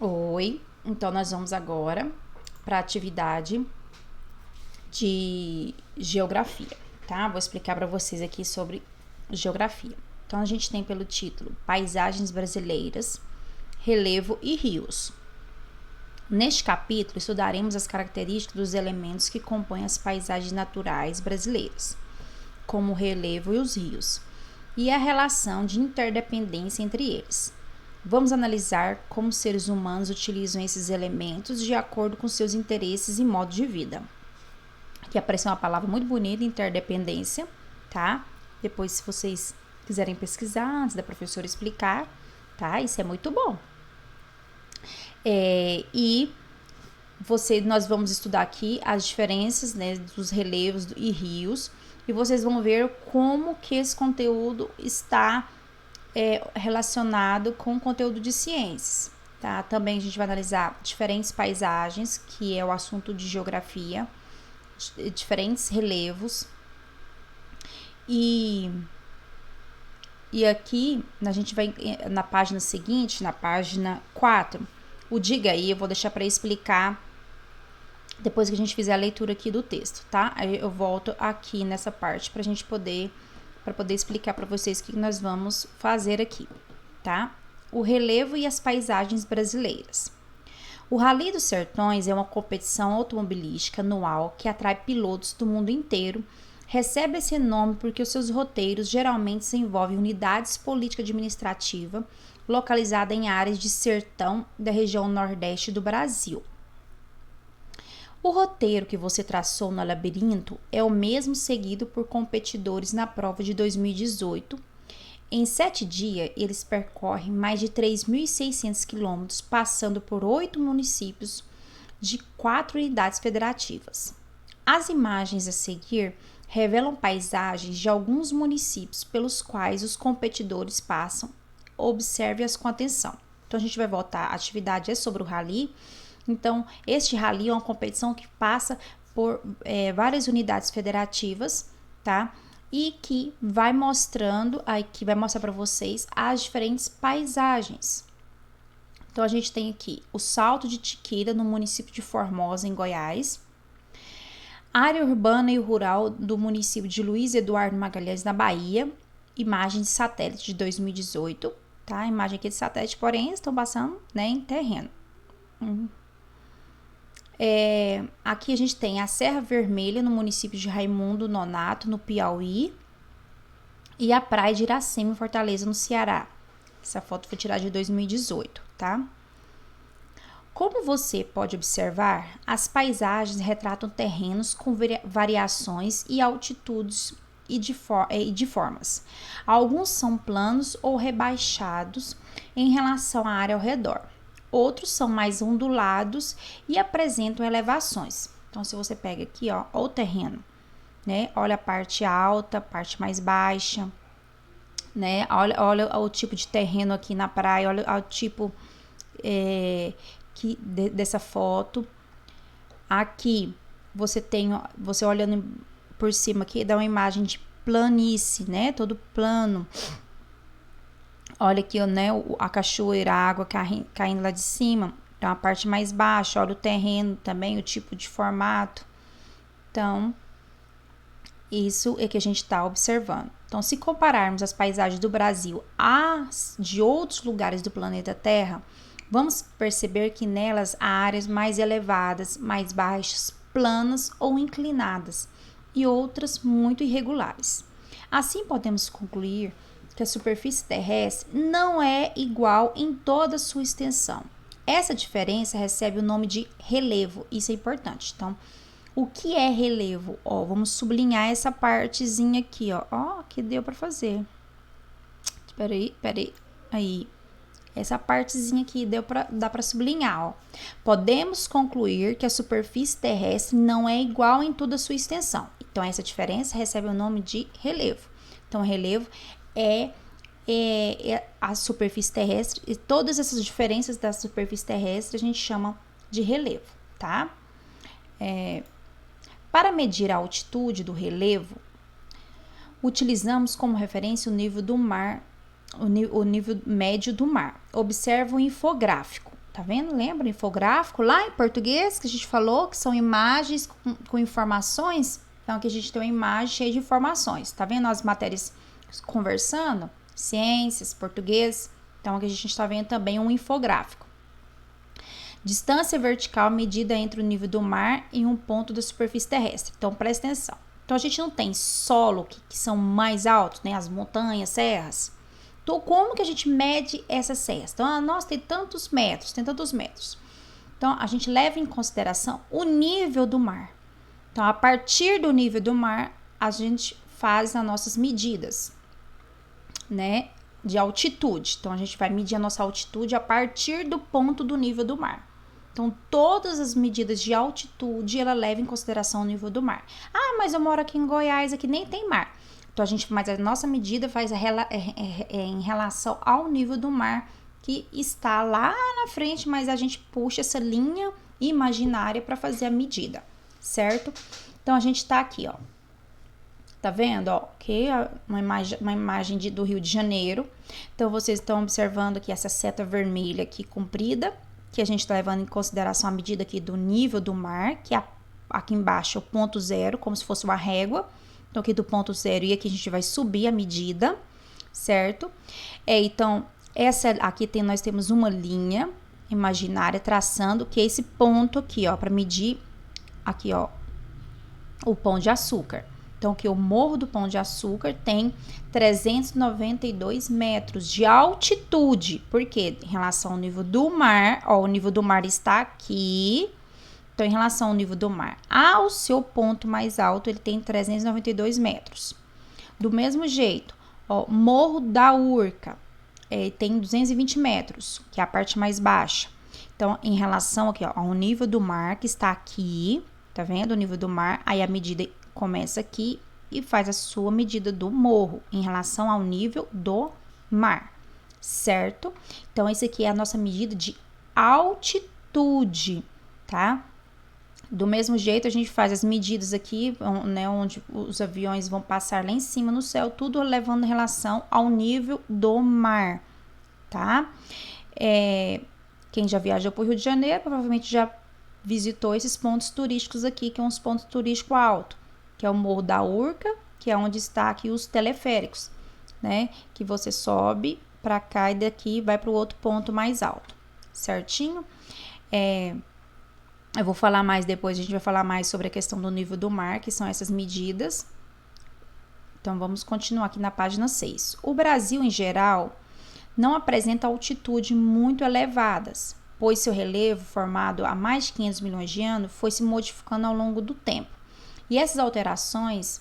Oi, então nós vamos agora para a atividade de geografia, tá? Vou explicar para vocês aqui sobre geografia. Então a gente tem pelo título Paisagens Brasileiras, Relevo e Rios. Neste capítulo estudaremos as características dos elementos que compõem as paisagens naturais brasileiras, como o relevo e os rios, e a relação de interdependência entre eles. Vamos analisar como os seres humanos utilizam esses elementos de acordo com seus interesses e modo de vida. Aqui apareceu uma palavra muito bonita, interdependência, tá? Depois, se vocês quiserem pesquisar, antes da professora explicar, tá? Isso é muito bom. Nós vamos estudar aqui as diferenças, né, dos relevos e rios, e vocês vão ver como que esse conteúdo está relacionado com o conteúdo de ciências, tá? Também a gente vai analisar diferentes paisagens, que é o assunto de geografia, diferentes relevos, e aqui a gente vai na página seguinte, na página 4, o diga aí, eu vou deixar para explicar depois que a gente fizer a leitura aqui do texto, tá? Aí eu volto aqui nessa parte para poder explicar para vocês o que nós vamos fazer aqui, tá? O relevo e as paisagens brasileiras. O Rally dos Sertões é uma competição automobilística anual que atrai pilotos do mundo inteiro. Recebe esse nome porque os seus roteiros geralmente envolvem unidades político-administrativas localizadas em áreas de sertão da região nordeste do Brasil. O roteiro que você traçou no labirinto é o mesmo seguido por competidores na prova de 2018. Em 7 dias, eles percorrem mais de 3.600 quilômetros, passando por 8 municípios de 4 unidades federativas. As imagens a seguir revelam paisagens de alguns municípios pelos quais os competidores passam. Observe-as com atenção. Então, a gente vai voltar. A atividade é sobre o rally. Então, este rally é uma competição que passa por várias unidades federativas, tá? E que vai mostrando, para vocês as diferentes paisagens. Então, a gente tem aqui o Salto de Tiquira, no município de Formosa, em Goiás. Área urbana e rural do município de Luiz Eduardo Magalhães, na Bahia. Imagem de satélite de 2018, tá? Imagem aqui de satélite, porém, estão passando, né, em terreno. Aqui a gente tem a Serra Vermelha, no município de Raimundo Nonato, no Piauí, e a Praia de Iracema, em Fortaleza, no Ceará. Essa foto foi tirada de 2018, tá? Como você pode observar, as paisagens retratam terrenos com variações e altitudes e de formas. Alguns são planos ou rebaixados em relação à área ao redor. Outros são mais ondulados e apresentam elevações. Então, se você pega aqui, ó o terreno, né? Olha a parte alta, a parte mais baixa, né? Olha o tipo de terreno aqui na praia, olha o tipo dessa foto. Aqui, você olhando por cima aqui, dá uma imagem de planície, né? Todo plano. Olha aqui, né, a cachoeira, a água caindo lá de cima. Então, a parte mais baixa, olha o terreno também, o tipo de formato. Então, isso é que a gente está observando. Então, se compararmos as paisagens do Brasil às de outros lugares do planeta Terra, vamos perceber que nelas há áreas mais elevadas, mais baixas, planas ou inclinadas, e outras muito irregulares. Assim, podemos concluir que a superfície terrestre não é igual em toda a sua extensão. Essa diferença recebe o nome de relevo, isso é importante. Então, o que é relevo? Vamos sublinhar essa partezinha aqui, que deu para fazer. Peraí, aí. Essa partezinha aqui dá para sublinhar, Podemos concluir que a superfície terrestre não é igual em toda a sua extensão. Então, essa diferença recebe o nome de relevo. Então, relevo é a superfície terrestre, e todas essas diferenças da superfície terrestre a gente chama de relevo, tá? Para medir a altitude do relevo, utilizamos como referência o nível do mar, o nível médio do mar. Observa o infográfico, Tá vendo? Lembra o infográfico lá em português que a gente falou que são imagens com informações? Então aqui a gente tem uma imagem cheia de informações. Tá vendo as matérias conversando? Ciências, português. Então aqui a gente está vendo também um infográfico. Distância vertical medida entre o nível do mar e um ponto da superfície terrestre. Então presta atenção. Então a gente não tem solo que são mais altos, né? As montanhas, serras. Então como que a gente mede essas serras? Então, nossa, tem tantos metros, tem tantos metros. Então a gente leva em consideração o nível do mar. Então a partir do nível do mar, a gente faz as nossas medidas, né? De altitude. Então a gente vai medir a nossa altitude a partir do ponto do nível do mar. Então, todas as medidas de altitude, ela leva em consideração o nível do mar. Ah, mas eu moro aqui em Goiás, aqui nem tem mar. Então, mas a nossa medida faz em relação ao nível do mar, que está lá na frente, mas a gente puxa essa linha imaginária para fazer a medida, certo? Então, a gente tá aqui, ó. Tá vendo, ó? Que é uma imagem do Rio de Janeiro. Então, vocês estão observando aqui essa seta vermelha aqui comprida, que a gente está levando em consideração a medida aqui do nível do mar, que é aqui embaixo é o ponto zero, como se fosse uma régua. Então, aqui do ponto zero e aqui a gente vai subir a medida, certo? Então, nós temos uma linha imaginária traçando, que é esse ponto aqui, ó, para medir aqui, ó, o Pão de Açúcar. Então, aqui o Morro do Pão de Açúcar tem 392 metros de altitude. Por quê? Em relação ao nível do mar, ó, o nível do mar está aqui. Então, em relação ao nível do mar, ao seu ponto mais alto, ele tem 392 metros. Do mesmo jeito, ó, Morro da Urca, tem 220 metros, que é a parte mais baixa. Então, em relação aqui, ó, ao nível do mar, que está aqui, tá vendo? O nível do mar, aí a medida começa aqui e faz a sua medida do morro em relação ao nível do mar, certo? Então, esse aqui é a nossa medida de altitude, tá? Do mesmo jeito, a gente faz as medidas aqui, né, onde os aviões vão passar lá em cima no céu, tudo levando em relação ao nível do mar, tá? Quem já viajou para o Rio de Janeiro, provavelmente já visitou esses pontos turísticos aqui, que são os pontos turísticos altos, que é o Morro da Urca, que é onde está aqui os teleféricos, né? Que você sobe para cá e daqui vai para o outro ponto mais alto, certinho? Eu vou falar mais depois, a gente vai falar mais sobre a questão do nível do mar, que são essas medidas. Então, vamos continuar aqui na página 6. O Brasil, em geral, não apresenta altitude muito elevadas, pois seu relevo, formado há mais de 500 milhões de anos, foi se modificando ao longo do tempo. E essas alterações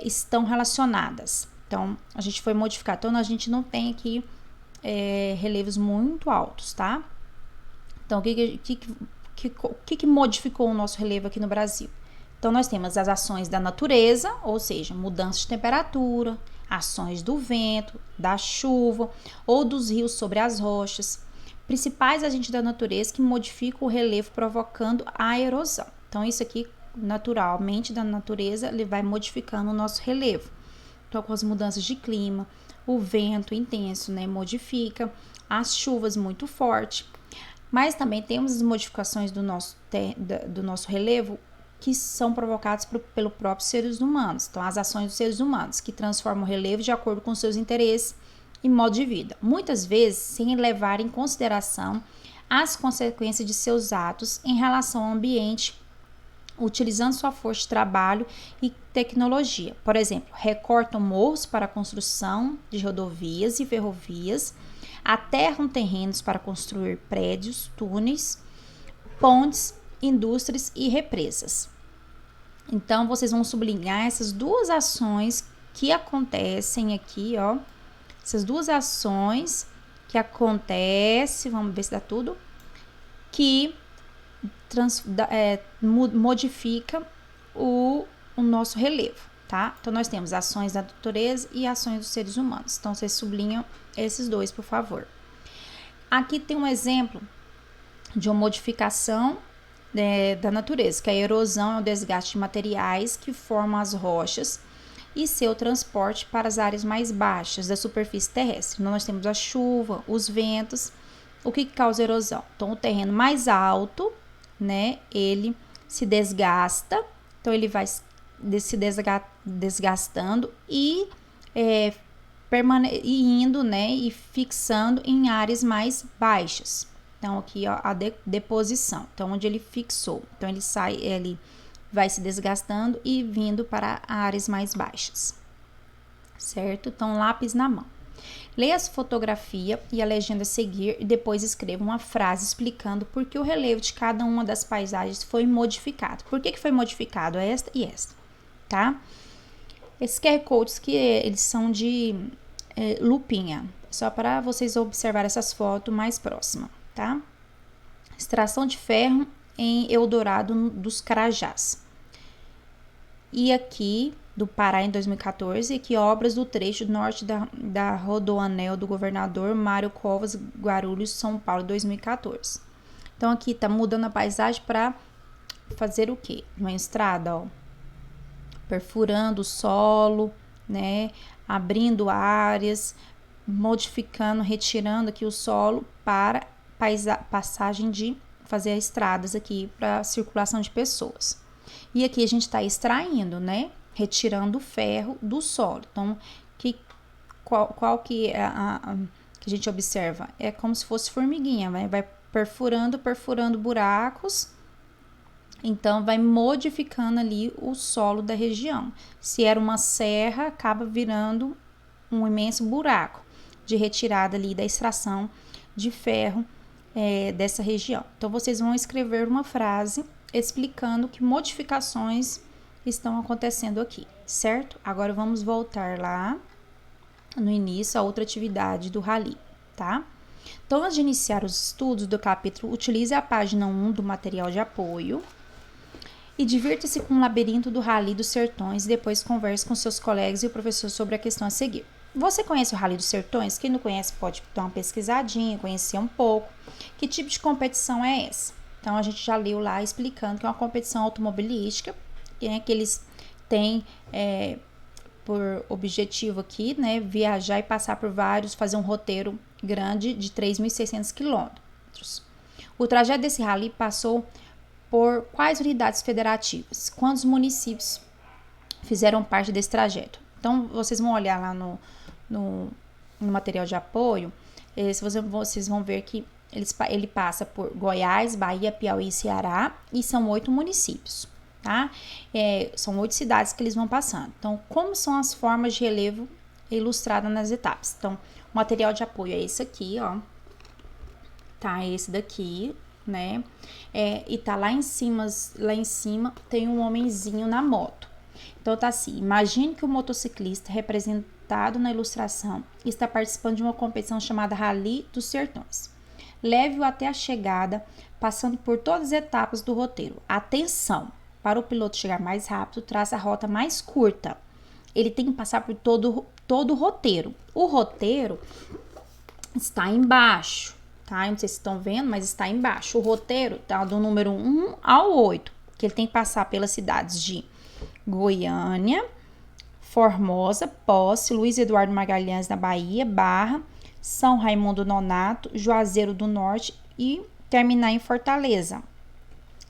estão relacionadas. Então, a gente foi modificar. Então, a gente não tem aqui relevos muito altos, tá? Então, o que modificou o nosso relevo aqui no Brasil? Então, nós temos as ações da natureza, ou seja, mudança de temperatura, ações do vento, da chuva ou dos rios sobre as rochas, principais agentes da natureza que modificam o relevo provocando a erosão. Então, isso aqui, naturalmente, da natureza, ele vai modificando o nosso relevo. Então, com as mudanças de clima, o vento intenso, né, modifica, as chuvas muito fortes, mas também temos as modificações do nosso relevo que são provocadas pelo próprio seres humanos. Então, as ações dos seres humanos, que transformam o relevo de acordo com seus interesses e modo de vida. Muitas vezes, sem levar em consideração as consequências de seus atos em relação ao ambiente, utilizando sua força de trabalho e tecnologia. Por exemplo, recortam morros para a construção de rodovias e ferrovias, aterram terrenos para construir prédios, túneis, pontes, indústrias e represas. Então, vocês vão sublinhar essas duas ações que acontecem aqui, ó. Essas duas ações que acontecem, vamos ver se dá tudo, que modifica o nosso relevo, tá? Então, nós temos ações da natureza e ações dos seres humanos. Então, vocês sublinham esses dois, por favor. Aqui tem um exemplo de uma modificação da natureza, que a erosão é o desgaste de materiais que formam as rochas e seu transporte para as áreas mais baixas da superfície terrestre. Então, nós temos a chuva, os ventos, O que causa erosão? Então, o terreno mais alto, né, ele se desgasta, então ele vai se desgastando e indo, né, e fixando em áreas mais baixas. Então, aqui, ó, a deposição, então, onde ele fixou. Então, ele vai se desgastando e vindo para áreas mais baixas, certo? Então, lápis na mão. Leia a fotografia e a legenda a seguir e depois escreva uma frase explicando por que o relevo de cada uma das paisagens foi modificado. Por que foi modificado esta e esta, tá? Esses QR Codes que eles são de lupinha, só para vocês observarem essas fotos mais próximas, tá? Extração de ferro em Eldorado dos Carajás. E aqui do Pará em 2014, e que obras do trecho norte da Rodoanel do governador Mário Covas Guarulhos, São Paulo, 2014. Então, aqui tá mudando a paisagem para fazer o quê? Uma estrada, ó, perfurando o solo, né? Abrindo áreas, modificando, retirando aqui o solo para passagem de fazer estradas aqui para circulação de pessoas. E aqui a gente está extraindo, né? Retirando o ferro do solo. Então, qual que é que a gente observa? É como se fosse formiguinha, vai perfurando buracos. Então, vai modificando ali o solo da região. Se era uma serra, acaba virando um imenso buraco de retirada ali da extração de ferro dessa região. Então, vocês vão escrever uma frase explicando que modificações estão acontecendo aqui, certo? Agora vamos voltar lá no início a outra atividade do Rally, tá? Então, antes de iniciar os estudos do capítulo, utilize a página 1 do material de apoio e divirta-se com o labirinto do Rally dos Sertões e depois converse com seus colegas e o professor sobre a questão a seguir. Você conhece o Rally dos Sertões? Quem não conhece pode dar uma pesquisadinha, conhecer um pouco. Que tipo de competição é essa? Então, a gente já leu lá explicando que é uma competição automobilística, que eles têm por objetivo aqui, né, viajar e passar por fazer um roteiro grande de 3.600 quilômetros. O trajeto desse rally passou por quais unidades federativas? Quantos municípios fizeram parte desse trajeto? Então, vocês vão olhar lá no material de apoio, vocês vão ver que ele passa por Goiás, Bahia, Piauí e Ceará, e são 8 municípios, tá? São 8 cidades que eles vão passando. Então, como são as formas de relevo ilustradas nas etapas? Então, o material de apoio é esse aqui, ó. Tá, esse daqui, né? E tá lá em cima tem um homenzinho na moto. Então, tá assim, imagine que o motociclista representado na ilustração está participando de uma competição chamada Rally dos Sertões. Leve-o até a chegada, passando por todas as etapas do roteiro. Atenção! Para o piloto chegar mais rápido, traça a rota mais curta. Ele tem que passar por todo o roteiro. O roteiro está embaixo, tá? Eu não sei se estão vendo, mas está embaixo. O roteiro tá do número 1 ao 8, que ele tem que passar pelas cidades de Goiânia, Formosa, Posse, Luiz Eduardo Magalhães na Bahia, Barra, São Raimundo Nonato, Juazeiro do Norte e terminar em Fortaleza.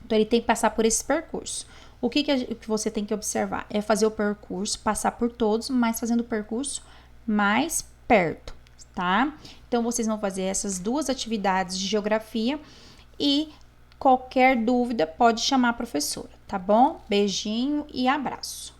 Então, ele tem que passar por esse percurso. O que você tem que observar? É fazer o percurso, passar por todos, mas fazendo o percurso mais perto, tá? Então, vocês vão fazer essas 2 atividades de geografia e qualquer dúvida pode chamar a professora, tá bom? Beijinho e abraço.